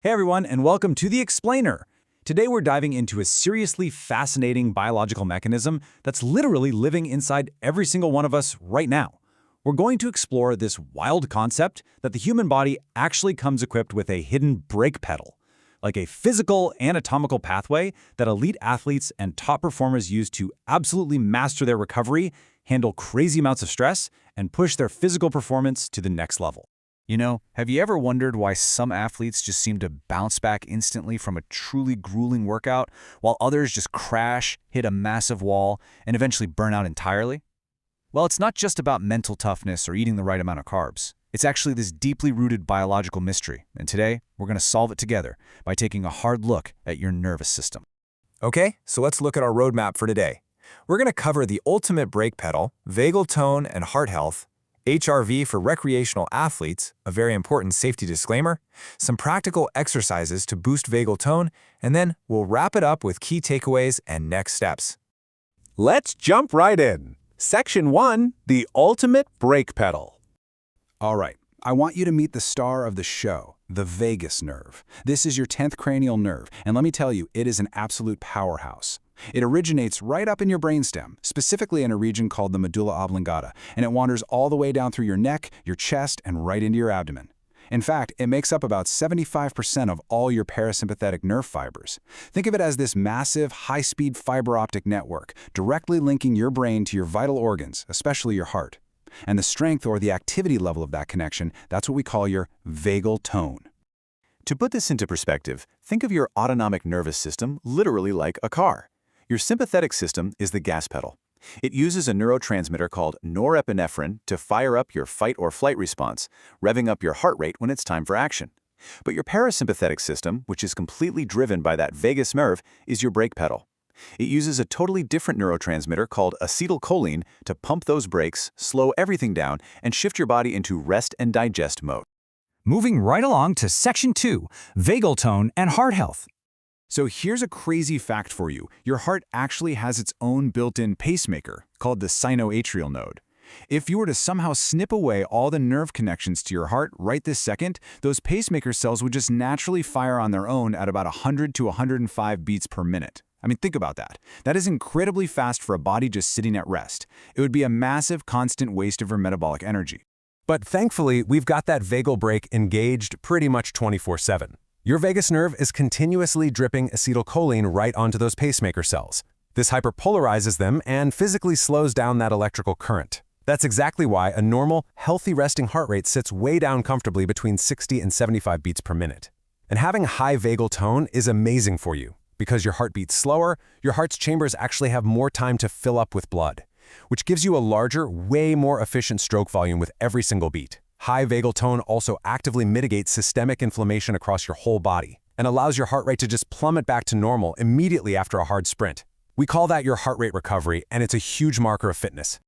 Hey everyone, and welcome to The Explainer. Today we're diving into a seriously fascinating biological mechanism that's literally living inside every single one of us right now. We're going to explore this wild concept that the human body actually comes equipped with a hidden brake pedal, like a physical anatomical pathway that elite athletes and top performers use to absolutely master their recovery, handle crazy amounts of stress, and push their physical performance to the next level. You know, have you ever wondered why some athletes just seem to bounce back instantly from a truly grueling workout, while others just crash, hit a massive wall, and eventually burn out entirely? Well, it's not just about mental toughness or eating the right amount of carbs. It's actually this deeply rooted biological mystery, and today we're going to solve it together by taking a hard look at your nervous system. Okay, so let's look at our roadmap for today. We're going to cover the ultimate brake pedal, vagal tone and heart health, HRV for recreational athletes, a very important safety disclaimer, some practical exercises to boost vagal tone, and then we'll wrap it up with key takeaways and next steps. Let's jump right in. Section 1, the ultimate brake pedal. All right, I want you to meet the star of the show, the vagus nerve. This is your 10th cranial nerve, and let me tell you, it is an absolute powerhouse. It originates right up in your brainstem, specifically in a region called the medulla oblongata, and it wanders all the way down through your neck, your chest, and right into your abdomen. In fact, it makes up about 75% of all your parasympathetic nerve fibers. Think of it as this massive, high-speed fiber optic network, directly linking your brain to your vital organs, especially your heart. And the strength or the activity level of that connection, that's what we call your vagal tone. To put this into perspective, think of your autonomic nervous system literally like a car. Your sympathetic system is the gas pedal. It uses a neurotransmitter called norepinephrine to fire up your fight or flight response, revving up your heart rate when it's time for action. But your parasympathetic system, which is completely driven by that vagus nerve, is your brake pedal. It uses a totally different neurotransmitter called acetylcholine to pump those brakes, slow everything down, and shift your body into rest and digest mode. Moving right along to Section 2, Vagal Tone and Heart Health. So here's a crazy fact for you. Your heart actually has its own built-in pacemaker, called the sinoatrial node. If you were to somehow snip away all the nerve connections to your heart right this second, those pacemaker cells would just naturally fire on their own at about 100 to 105 beats per minute. I mean, think about that. That is incredibly fast for a body just sitting at rest. It would be a massive, constant waste of your metabolic energy. But thankfully, we've got that vagal brake engaged pretty much 24/7. Your vagus nerve is continuously dripping acetylcholine right onto those pacemaker cells. This hyperpolarizes them and physically slows down that electrical current. That's exactly why a normal, healthy resting heart rate sits way down comfortably between 60 and 75 beats per minute. And having high vagal tone is amazing for you. Because your heart beats slower, your heart's chambers actually have more time to fill up with blood, which gives you a larger, way more efficient stroke volume with every single beat. High vagal tone also actively mitigates systemic inflammation across your whole body and allows your heart rate to just plummet back to normal immediately after a hard sprint. We call that your heart rate recovery, and it's a huge marker of fitness.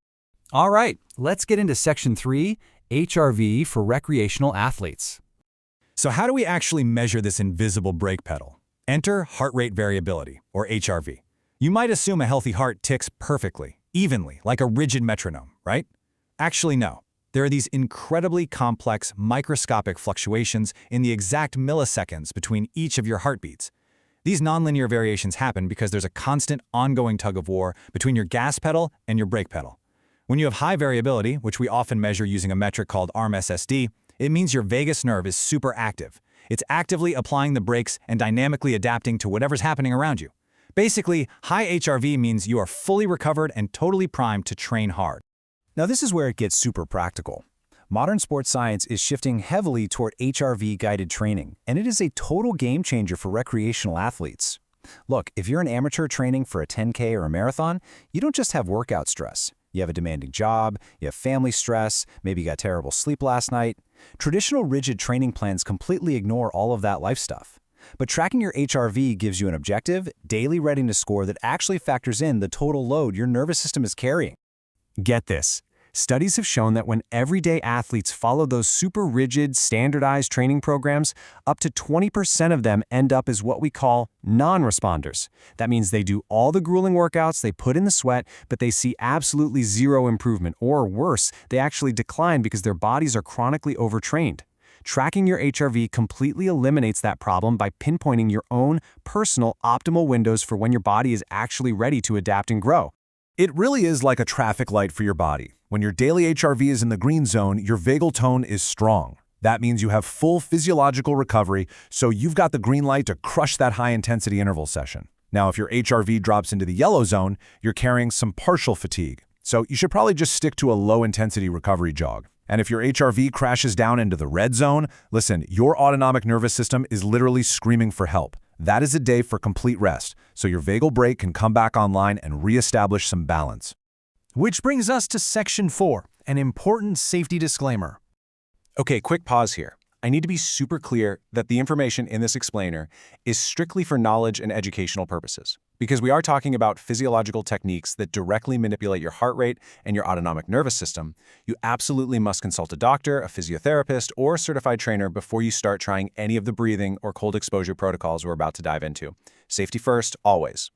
All right, let's get into Section 3, HRV for recreational athletes. So how do we actually measure this invisible brake pedal? Enter heart rate variability, or HRV. You might assume a healthy heart ticks perfectly, evenly, like a rigid metronome, right? Actually, no. There are these incredibly complex microscopic fluctuations in the exact milliseconds between each of your heartbeats. These nonlinear variations happen because there's a constant, ongoing tug-of-war between your gas pedal and your brake pedal. When you have high variability, which we often measure using a metric called ARM-SSD, it means your vagus nerve is super active. It's actively applying the brakes and dynamically adapting to whatever's happening around you. Basically, high HRV means you are fully recovered and totally primed to train hard. Now this is where it gets super practical. Modern sports science is shifting heavily toward HRV-guided training, and it is a total game changer for recreational athletes. Look, if you're an amateur training for a 10K or a marathon, you don't just have workout stress. You have a demanding job, you have family stress, maybe you got terrible sleep last night. Traditional rigid training plans completely ignore all of that life stuff. But tracking your HRV gives you an objective, daily readiness score that actually factors in the total load your nervous system is carrying. Get this. Studies have shown that when everyday athletes follow those super rigid, standardized training programs, up to 20% of them end up as what we call non-responders. That means they do all the grueling workouts, they put in the sweat, but they see absolutely zero improvement, or worse, they actually decline because their bodies are chronically overtrained. Tracking your HRV completely eliminates that problem by pinpointing your own personal optimal windows for when your body is actually ready to adapt and grow. It really is like a traffic light for your body. When your daily HRV is in the green zone, your vagal tone is strong. That means you have full physiological recovery, so you've got the green light to crush that high-intensity interval session. Now, if your HRV drops into the yellow zone, you're carrying some partial fatigue. So you should probably just stick to a low-intensity recovery jog. And if your HRV crashes down into the red zone, listen, your autonomic nervous system is literally screaming for help. That is a day for complete rest, so your vagal brake can come back online and reestablish some balance. Which brings us to Section 4, an important safety disclaimer. Okay, quick pause here. I need to be super clear that the information in this explainer is strictly for knowledge and educational purposes, because we are talking about physiological techniques that directly manipulate your heart rate and your autonomic nervous system. You absolutely must consult a doctor, a physiotherapist, or a certified trainer before you start trying any of the breathing or cold exposure protocols we're about to dive into. Safety first, always.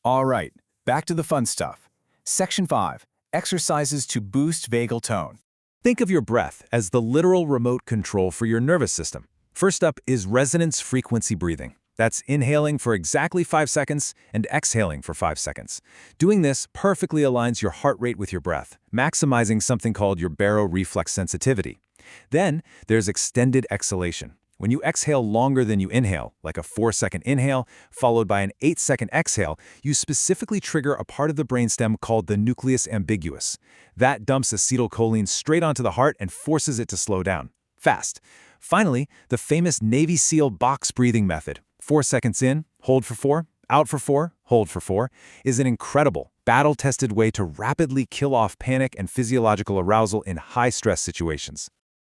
All right, back to the fun stuff. Section 5, exercises to boost vagal tone. Think of your breath as the literal remote control for your nervous system. First up is resonance frequency breathing. That's inhaling for exactly 5 seconds and exhaling for 5 seconds. Doing this perfectly aligns your heart rate with your breath, maximizing something called your baroreflex sensitivity. Then there's extended exhalation. When you exhale longer than you inhale, like a 4-second inhale followed by an 8-second exhale, you specifically trigger a part of the brainstem called the nucleus ambiguus. That dumps acetylcholine straight onto the heart and forces it to slow down. Fast. Finally, the famous Navy SEAL box breathing method, 4 seconds in, hold for 4, out for 4, hold for 4, is an incredible, battle-tested way to rapidly kill off panic and physiological arousal in high-stress situations.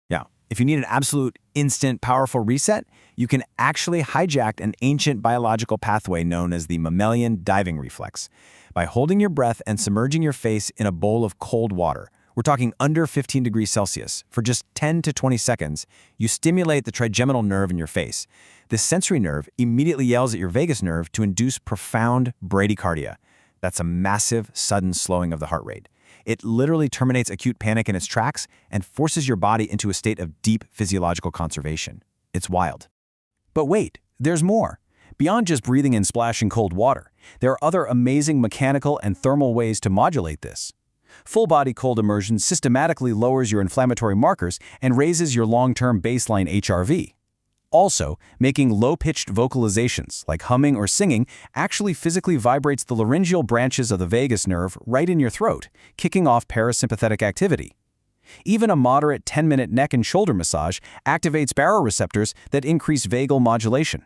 Yeah, if you need an absolute, instant, powerful reset, you can actually hijack an ancient biological pathway known as the mammalian diving reflex. By holding your breath and submerging your face in a bowl of cold water, we're talking under 15 degrees Celsius, for just 10 to 20 seconds, you stimulate the trigeminal nerve in your face. This sensory nerve immediately yells at your vagus nerve to induce profound bradycardia. That's a massive, sudden slowing of the heart rate. It literally terminates acute panic in its tracks and forces your body into a state of deep physiological conservation. It's wild. But wait, there's more. Beyond just breathing and splashing cold water, there are other amazing mechanical and thermal ways to modulate this. Full-body cold immersion systematically lowers your inflammatory markers and raises your long-term baseline HRV. Also, making low-pitched vocalizations, like humming or singing, actually physically vibrates the laryngeal branches of the vagus nerve right in your throat, kicking off parasympathetic activity. Even a moderate 10-minute neck and shoulder massage activates baroreceptors that increase vagal modulation.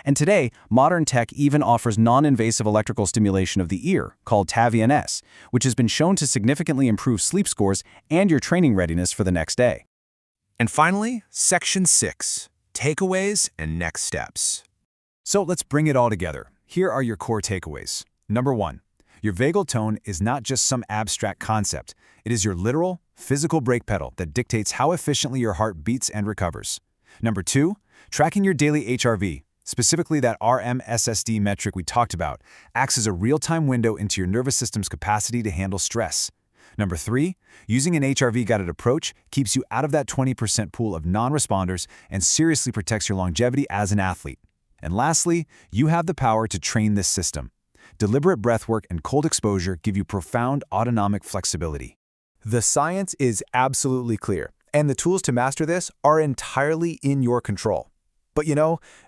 And today, modern tech even offers non-invasive electrical stimulation of the ear, called TAVI-NS, which has been shown to significantly improve sleep scores and your training readiness for the next day. And finally, Section 6, takeaways and next steps. So let's bring it all together. Here are your core takeaways. Number 1, your vagal tone is not just some abstract concept. It is your literal, physical brake pedal that dictates how efficiently your heart beats and recovers. Number 2, tracking your daily HRV, specifically that RMSSD metric we talked about, acts as a real-time window into your nervous system's capacity to handle stress. Number 3, using an HRV-guided approach keeps you out of that 20% pool of non-responders and seriously protects your longevity as an athlete. And lastly, you have the power to train this system. Deliberate breathwork and cold exposure give you profound autonomic flexibility. The science is absolutely clear, and the tools to master this are entirely in your control. But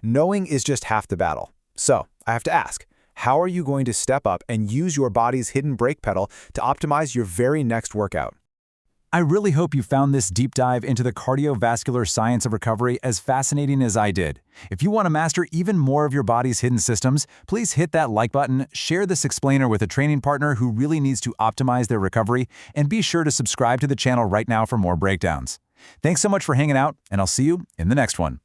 knowing is just half the battle. So, I have to ask, how are you going to step up and use your body's hidden brake pedal to optimize your very next workout? I really hope you found this deep dive into the cardiovascular science of recovery as fascinating as I did. If you want to master even more of your body's hidden systems, please hit that like button, share this explainer with a training partner who really needs to optimize their recovery, and be sure to subscribe to the channel right now for more breakdowns. Thanks so much for hanging out, and I'll see you in the next one.